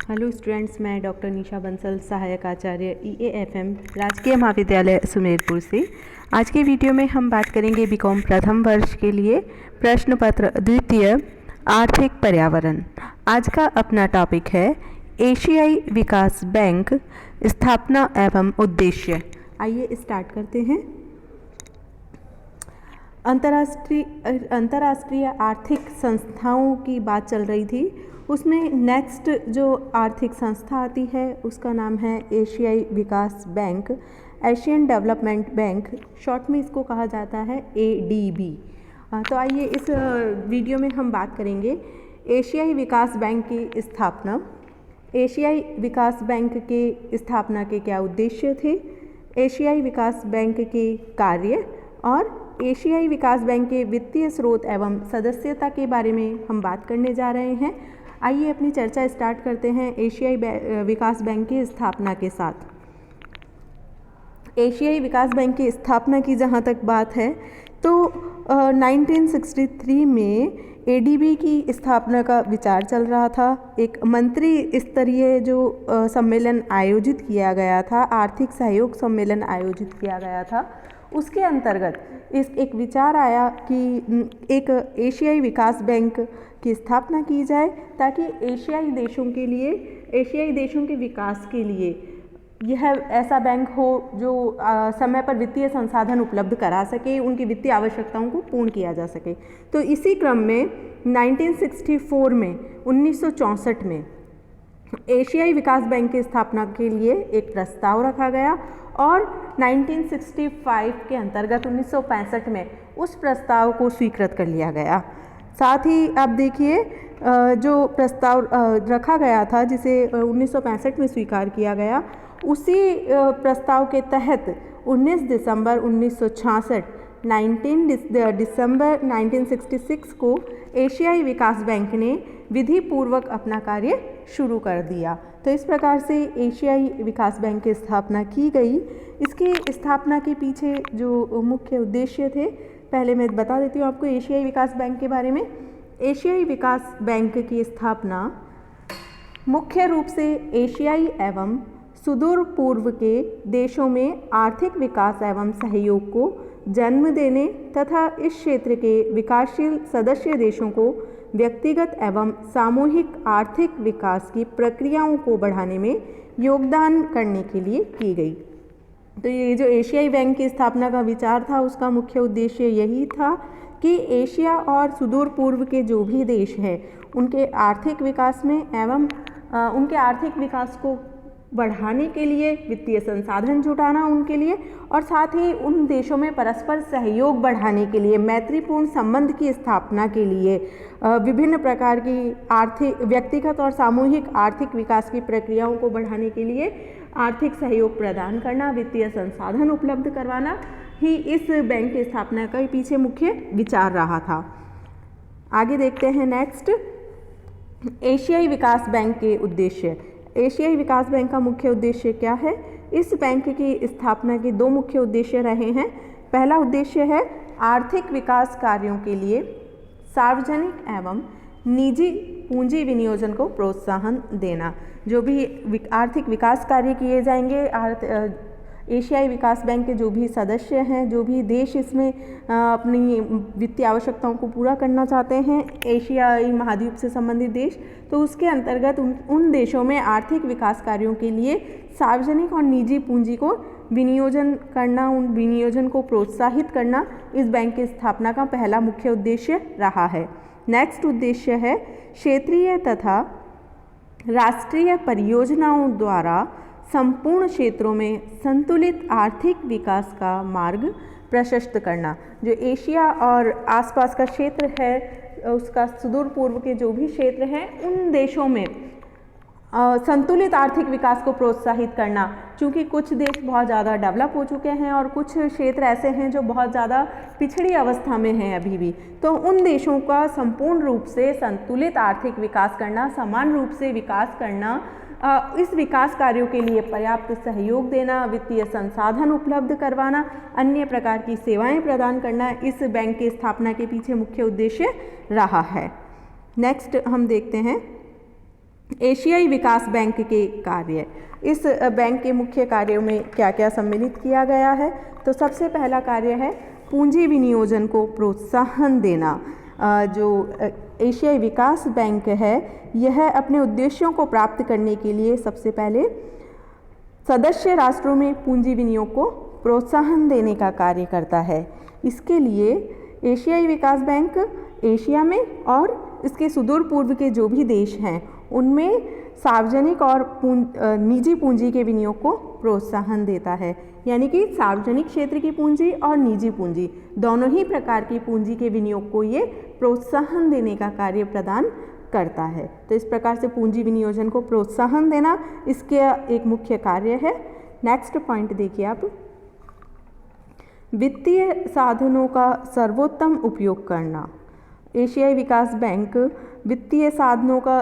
Hello students, मैं doctor निशा बंसल, सहायक आचार्य EAFM राजकीय महाविद्यालय सुमेरपुर से। आज के वीडियो में हम बात करेंगे बीकॉम प्रथम वर्ष के लिए प्रश्न पत्र द्वितीय आर्थिक पर्यावरण। आज का अपना टॉपिक है एशियाई विकास बैंक स्थापना एवं उद्देश्य। आइए स्टार्ट करते हैं। अंतर्राष्ट्रीय आर्थिक संस्थाओं की बात चल रही थी, उसमें नेक्स्ट जो आर्थिक संस्था आती है उसका नाम है एशियाई विकास bank, Asian development bank, short में इसको कहा जाता है ADB। तो आइए इस वीडियो में हम बात करेंगे एशियाई विकास बैंक की स्थापना। एशियाई विकास बैंक के स्थापना के क्या उद्देश्य थे, एशियाई विकास बैंक के कार्य और एशियाई विकास बैंक के वित्तीय स्रोत एवं सदस्यता के बारे में हम बात करने जा रहे हैं। आइए अपनी चर्चा स्टार्ट करते हैं एशियाई विकास बैंक की स्थापना के साथ। एशियाई विकास बैंक की स्थापना की जहाँ तक बात है तो 1963 में ADB की स्थापना का विचार चल रहा था। एक मंत्री स्तरीय जो सम्मेलन आयोजित किया गया था, आर्थिक सहयोग सम्मेलन आयोजित किया गया था, उसके अंतर्गत एक विचार आया कि एक एशियाई विकास बैंक की स्थापना की जाए ताकि एशियाई देशों के विकास के लिए यह ऐसा बैंक हो जो समय पर वित्तीय संसाधन उपलब्ध करा सके, उनकी वित्तीय आवश्यकताओं को पूर्ण किया जा सके। तो इसी क्रम में 1964 में एशियाई विकास बैंक की स्थापना के लिए एक प्रस्ताव रखा गया और 1965 के अंतर्गत 1965 में उस प्रस्ताव को स्वीकृत कर लिया गया। साथ ही आप देखिए जो प्रस्ताव रखा गया था जिसे 1965 में स्वीकार किया गया, उसी प्रस्ताव के तहत 19 दिसंबर 1966 को एशियाई विकास बैंक ने विधि पूर्वक अपना कार्य शुरू कर दिया। तो इस प्रकार से एशियाई विकास बैंक की स्थापना की गई। इसकी स्थापना के पीछे जो मुख्य उद्देश्य थे, पहले मैं बता देती हूँ आपको एशियाई विकास बैंक के बारे में। एशियाई विकास बैंक की स्थापना मुख्य रूप से एशियाई एवं सुदूर पूर्व के देशों में आर्थिक विकास एवं सहयोग को जन्म देने तथा इस क्षेत्र के विकासशील सदस्य देशों को व्यक्तिगत एवं सामूहिक आर्थिक विकास की प्रक्रियाओं को बढ़ाने में योगदान करने के लिए की गई। तो ये जो एशियाई बैंक की स्थापना का विचार था, उसका मुख्य उद्देश्य यही था कि एशिया और सुदूर पूर्व के जो भी देश हैं उनके आर्थिक विकास में एवं उनके आर्थिक विकास को बढ़ाने के लिए वित्तीय संसाधन जुटाना उनके लिए, और साथ ही उन देशों में परस्पर सहयोग बढ़ाने के लिए, मैत्रीपूर्ण संबंध की स्थापना के लिए, विभिन्न प्रकार की आर्थिक व्यक्तिगत और सामूहिक आर्थिक विकास की प्रक्रियाओं को बढ़ाने के लिए आर्थिक सहयोग प्रदान करना, वित्तीय संसाधन उपलब्ध करवाना ही इस बैंक की स्थापना का पीछे मुख्य विचार रहा था। आगे देखते हैं नेक्स्ट, एशियाई विकास बैंक के उद्देश्य। एशियाई विकास बैंक का मुख्य उद्देश्य क्या है? इस बैंक की स्थापना के दो मुख्य उद्देश्य रहे हैं। पहला उद्देश्य है आर्थिक विकास कार्यों के लिए सार्वजनिक एवं निजी पूंजी विनियोजन को प्रोत्साहन देना। जो भी आर्थिक विकास कार्य किए जाएंगे, एशियाई विकास बैंक के जो भी सदस्य हैं, जो भी देश इसमें अपनी वित्तीय आवश्यकताओं को पूरा करना चाहते हैं, एशियाई महाद्वीप से संबंधित देश, तो उसके अंतर्गत उन देशों में आर्थिक विकास कार्यों के लिए सार्वजनिक और निजी पूंजी को विनियोजन करना, उन विनियोजन को प्रोत्साहित करना इस बैंक की स्थापना का पहला मुख्य उद्देश्य रहा है। नेक्स्ट उद्देश्य है क्षेत्रीय तथा राष्ट्रीय परियोजनाओं द्वारा संपूर्ण क्षेत्रों में संतुलित आर्थिक विकास का मार्ग प्रशस्त करना। जो एशिया और आसपास का क्षेत्र है, उसका सुदूर पूर्व के जो भी क्षेत्र हैं, उन देशों में संतुलित आर्थिक विकास को प्रोत्साहित करना। क्योंकि कुछ देश बहुत ज़्यादा डेवलप हो चुके हैं और कुछ क्षेत्र ऐसे हैं जो बहुत ज़्यादा पिछड़ी अवस्था में हैं अभी भी, तो उन देशों का संपूर्ण रूप से संतुलित आर्थिक विकास करना, समान रूप से विकास करना, इस विकास कार्यों के लिए पर्याप्त सहयोग देना, वित्तीय संसाधन उपलब्ध करवाना, अन्य प्रकार की सेवाएं प्रदान करना इस बैंक की स्थापना के पीछे मुख्य उद्देश्य रहा है। नेक्स्ट हम देखते हैं एशियाई विकास बैंक के कार्य। इस बैंक के मुख्य कार्यों में क्या क्या सम्मिलित किया गया है? तो सबसे पहला कार्य है पूंजी विनियोजन को प्रोत्साहन देना। जो एशियाई विकास बैंक है यह अपने उद्देश्यों को प्राप्त करने के लिए सबसे पहले सदस्य राष्ट्रों में पूंजी विनियोग को प्रोत्साहन देने का कार्य करता है। इसके लिए एशियाई विकास बैंक एशिया में और इसके सुदूर पूर्व के जो भी देश हैं उनमें सार्वजनिक और निजी पूंजी के विनियोग को प्रोत्साहन देता है। यानी कि सार्वजनिक क्षेत्र की पूंजी और निजी पूंजी दोनों ही प्रकार की पूंजी के विनियोग को ये प्रोत्साहन देने का कार्य प्रदान करता है। तो इस प्रकार से पूंजी विनियोजन को प्रोत्साहन देना इसके एक मुख्य कार्य है। नेक्स्ट पॉइंट देखिए आप, वित्तीय साधनों का सर्वोत्तम उपयोग करना। एशियाई विकास बैंक वित्तीय साधनों का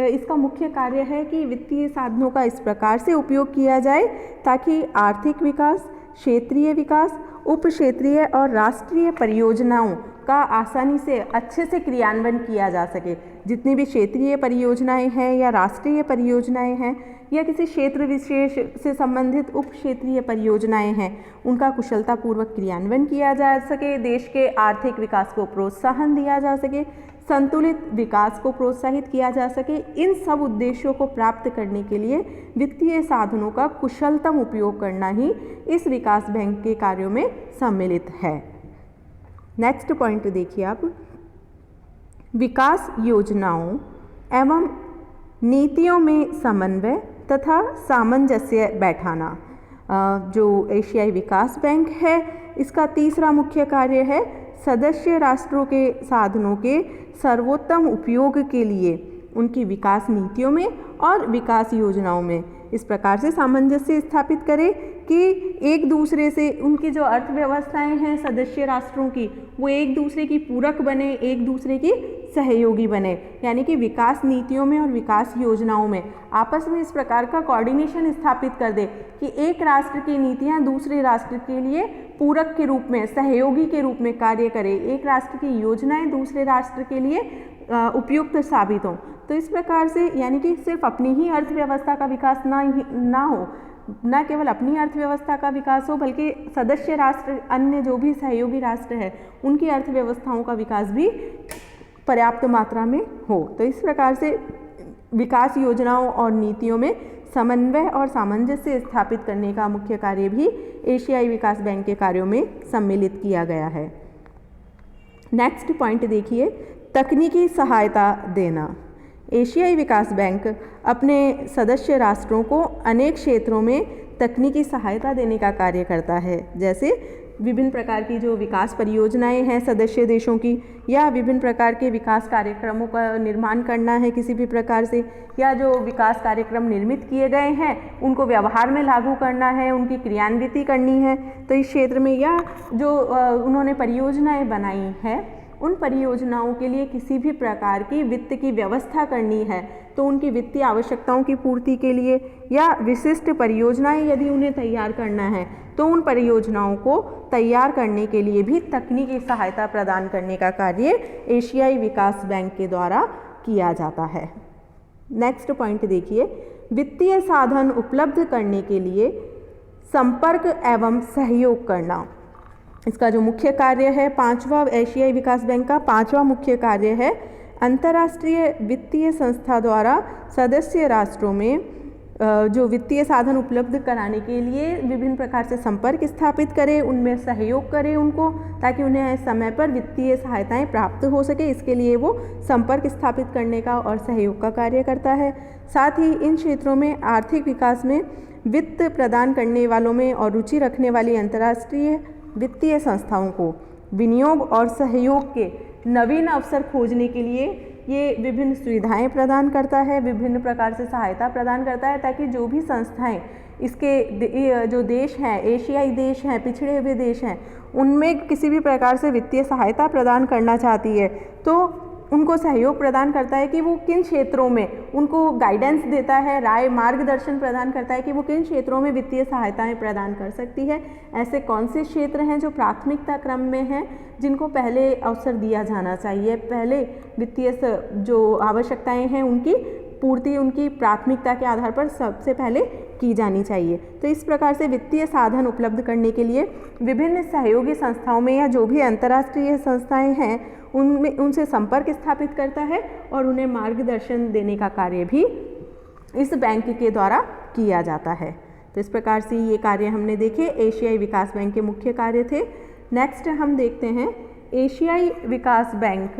इसका मुख्य कार्य है कि वित्तीय साधनों का इस प्रकार से उपयोग किया जाए ताकि आर्थिक विकास, क्षेत्रीय विकास, उप क्षेत्रीय और राष्ट्रीय परियोजनाओं का आसानी से अच्छे से क्रियान्वयन किया जा सके। जितनी भी क्षेत्रीय परियोजनाएं हैं या राष्ट्रीय परियोजनाएं हैं या किसी क्षेत्र विशेष से संबंधित उप क्षेत्रीय परियोजनाएं हैं उनका कुशलतापूर्वक क्रियान्वयन किया जा सके, देश के आर्थिक विकास को प्रोत्साहन दिया जा सके, संतुलित विकास को प्रोत्साहित किया जा सके। इन सब उद्देश्यों को प्राप्त करने के लिए वित्तीय साधनों का कुशलतम उपयोग करना ही इस विकास बैंक के कार्यों में सम्मिलित है। नेक्स्ट पॉइंट देखिए आप, विकास योजनाओं एवं नीतियों में समन्वय तथा सामंजस्य बैठाना। जो एशियाई विकास बैंक है इसका तीसरा मुख्य कार्य है सदस्य राष्ट्रों के साधनों के सर्वोत्तम उपयोग के लिए उनकी विकास नीतियों में और विकास योजनाओं में इस प्रकार से सामंजस्य स्थापित करें कि एक दूसरे से उनकी जो अर्थव्यवस्थाएं हैं सदस्य राष्ट्रों की वो एक दूसरे की पूरक बने, एक दूसरे की सहयोगी बने। यानी कि विकास नीतियों में और विकास योजनाओं में आपस में इस प्रकार का कोऑर्डिनेशन स्थापित कर दे कि एक राष्ट्र की नीतियां दूसरे राष्ट्र के लिए पूरक के रूप में, सहयोगी के रूप में कार्य करे, एक राष्ट्र की योजनाएं दूसरे राष्ट्र के लिए उपयुक्त साबित हों। तो इस प्रकार से यानी कि सिर्फ अपनी ही अर्थव्यवस्था का विकास ना हो, न केवल अपनी अर्थव्यवस्था का विकास हो बल्कि सदस्य राष्ट्र अन्य जो भी सहयोगी राष्ट्र है उनकी अर्थव्यवस्थाओं का विकास भी पर्याप्त मात्रा में हो। तो इस प्रकार से विकास योजनाओं और नीतियों में समन्वय और सामंजस्य स्थापित करने का मुख्य कार्य भी एशियाई विकास बैंक के कार्यों में सम्मिलित किया गया है। नेक्स्ट पॉइंट देखिए, तकनीकी सहायता देना। एशियाई विकास बैंक अपने सदस्य राष्ट्रों को अनेक क्षेत्रों में तकनीकी सहायता देने का कार्य करता है, जैसे विभिन्न प्रकार की जो विकास परियोजनाएं हैं सदस्य देशों की या विभिन्न प्रकार के विकास कार्यक्रमों का निर्माण करना है किसी भी प्रकार से, या जो विकास कार्यक्रम निर्मित किए गए हैं उनको व्यवहार में लागू करना है, उनकी क्रियान्विति करनी है। तो इस क्षेत्र में या जो उन्होंने परियोजनाएं बनाई हैं उन परियोजनाओं के लिए किसी भी प्रकार की वित्त की व्यवस्था करनी है तो उनकी वित्तीय आवश्यकताओं की पूर्ति के लिए या विशिष्ट परियोजनाएं यदि उन्हें तैयार करना है तो उन परियोजनाओं को तैयार करने के लिए भी तकनीकी सहायता प्रदान करने का कार्य एशियाई विकास बैंक के द्वारा किया जाता है। नेक्स्ट पॉइंट देखिए, वित्तीय साधन उपलब्ध करने के लिए संपर्क एवं सहयोग करना। इसका जो मुख्य कार्य है पांचवा, एशियाई विकास बैंक का पांचवा मुख्य कार्य है अंतर्राष्ट्रीय वित्तीय संस्था द्वारा सदस्य राष्ट्रों में जो वित्तीय साधन उपलब्ध कराने के लिए विभिन्न प्रकार से संपर्क स्थापित करे, उनमें सहयोग करे उनको, ताकि उन्हें समय पर वित्तीय सहायताएं प्राप्त हो सके। इसके लिए वो संपर्क स्थापित करने का और सहयोग का कार्य करता है। साथ ही इन क्षेत्रों में आर्थिक विकास में वित्त प्रदान करने वालों में और रुचि रखने वाली अंतर्राष्ट्रीय वित्तीय संस्थाओं को विनियोग और सहयोग के नवीन अवसर खोजने के लिए ये विभिन्न सुविधाएं प्रदान करता है, विभिन्न प्रकार से सहायता प्रदान करता है, ताकि जो भी संस्थाएं इसके जो देश हैं, एशियाई देश हैं, पिछड़े हुए देश हैं, उनमें किसी भी प्रकार से वित्तीय सहायता प्रदान करना चाहती है तो उनको सहयोग प्रदान करता है कि वो किन क्षेत्रों में, उनको गाइडेंस देता है, राय मार्गदर्शन प्रदान करता है कि वो किन क्षेत्रों में वित्तीय सहायताएं प्रदान कर सकती है। ऐसे कौन से क्षेत्र हैं जो प्राथमिकता क्रम में हैं, जिनको पहले अवसर दिया जाना चाहिए, पहले वित्तीय जो आवश्यकताएं हैं उनकी पूर्ति उनकी प्राथमिकता के आधार पर सबसे पहले की जानी चाहिए। तो इस प्रकार से वित्तीय साधन उपलब्ध करने के लिए विभिन्न सहयोगी संस्थाओं में या जो भी अंतर्राष्ट्रीय संस्थाएं हैं उनमें उनसे संपर्क स्थापित करता है और उन्हें मार्गदर्शन देने का कार्य भी इस बैंक के द्वारा किया जाता है। तो इस प्रकार से ये कार्य हमने देखे, एशियाई विकास बैंक के मुख्य कार्य थे। नेक्स्ट हम देखते हैं एशियाई विकास बैंक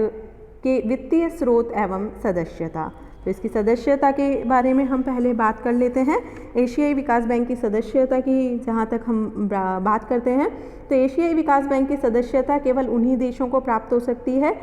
के वित्तीय स्रोत एवं सदस्यता। तो इसकी सदस्यता के बारे में हम पहले बात कर लेते हैं। एशियाई विकास बैंक की सदस्यता की जहाँ तक हम बात करते हैं तो एशियाई विकास बैंक की सदस्यता केवल उन्हीं देशों को प्राप्त हो सकती है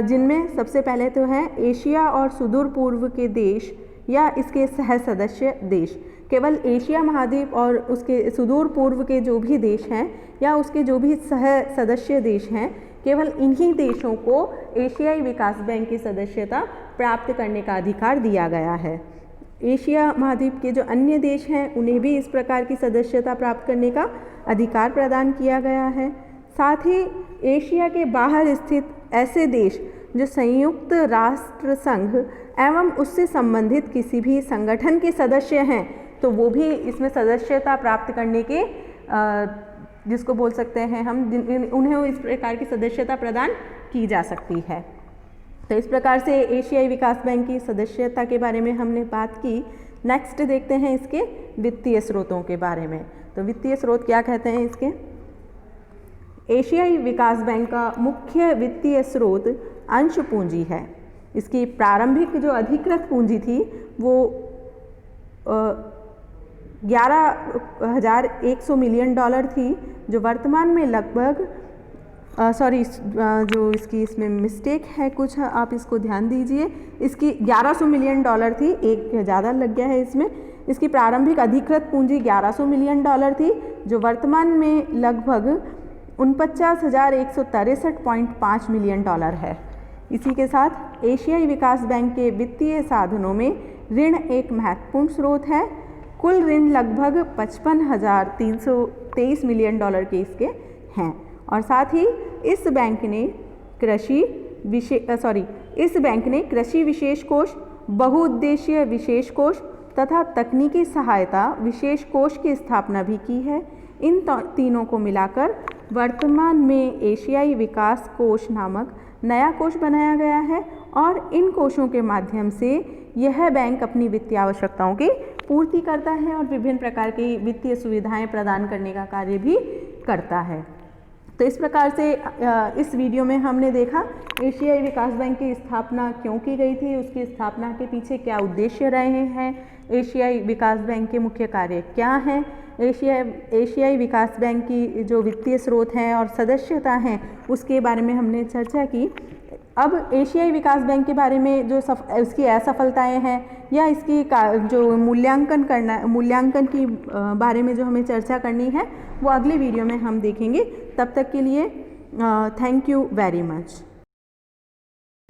जिनमें सबसे पहले तो है एशिया और सुदूर पूर्व के देश या इसके सह सदस्य देश। केवल एशिया महाद्वीप और उसके सुदूर पूर्व के जो भी देश हैं या उसके जो भी सह सदस्य देश हैं, केवल इन्हीं देशों को एशियाई विकास बैंक की सदस्यता प्राप्त करने का अधिकार दिया गया है। एशिया महाद्वीप के जो अन्य देश हैं उन्हें भी इस प्रकार की सदस्यता प्राप्त करने का अधिकार प्रदान किया गया है। साथ ही एशिया के बाहर स्थित ऐसे देश जो संयुक्त राष्ट्र संघ एवं उससे संबंधित किसी भी संगठन के सदस्य हैं तो वो भी इसमें सदस्यता प्राप्त करने के जिसको बोल सकते हैं हम उन्हें इस प्रकार की सदस्यता प्रदान की जा सकती है। तो इस प्रकार से एशियाई विकास बैंक की सदस्यता के बारे में हमने बात की। नेक्स्ट देखते हैं इसके वित्तीय स्रोतों के बारे में। तो वित्तीय स्रोत क्या कहते हैं इसके? एशियाई विकास बैंक का मुख्य वित्तीय स्रोत अंश पूंजी है। इसकी प्रारंभिक जो अधिकृत पूंजी थी वो 11,100 मिलियन डॉलर थी, जो वर्तमान में लगभग जो इसकी इसमें मिस्टेक है कुछ, आप इसको ध्यान दीजिए, इसकी 1100 मिलियन डॉलर थी, एक ज़्यादा लग गया है इसमें। इसकी प्रारंभिक अधिकृत पूंजी 1100 मिलियन डॉलर थी, जो वर्तमान में लगभग 49,163.5 मिलियन डॉलर है। इसी के साथ एशियाई विकास बैंक के वित्तीय साधनों में ऋण एक महत्वपूर्ण स्रोत है। कुल ऋण लगभग 55,323 मिलियन डॉलर के इसके हैं। और साथ ही इस बैंक ने कृषि विशेष कोष, बहुउद्देशीय विशेष कोष तथा तकनीकी सहायता विशेष कोष की स्थापना भी की है। इन तीनों को मिलाकर वर्तमान में एशियाई विकास कोष नामक नया कोष बनाया गया है और इन कोषों के माध्यम से यह बैंक अपनी वित्तीय आवश्यकताओं की पूर्ति करता है और विभिन्न प्रकार की वित्तीय सुविधाएं प्रदान करने का कार्य भी करता है। तो इस प्रकार से इस वीडियो में हमने देखा एशियाई विकास बैंक की स्थापना क्यों की गई थी, उसकी स्थापना के पीछे क्या उद्देश्य रहे हैं, एशियाई विकास बैंक के मुख्य कार्य क्या हैं, एशियाई विकास बैंक की जो वित्तीय स्रोत हैं और सदस्यता हैं उसके बारे में हमने चर्चा की। अब एशियाई विकास बैंक के बारे में जो उसकी असफलताएं हैं या इसकी जो मूल्यांकन की बारे में जो हमें चर्चा करनी है वो अगले वीडियो में हम देखेंगे। तब तक के लिए थैंक यू वेरी मच।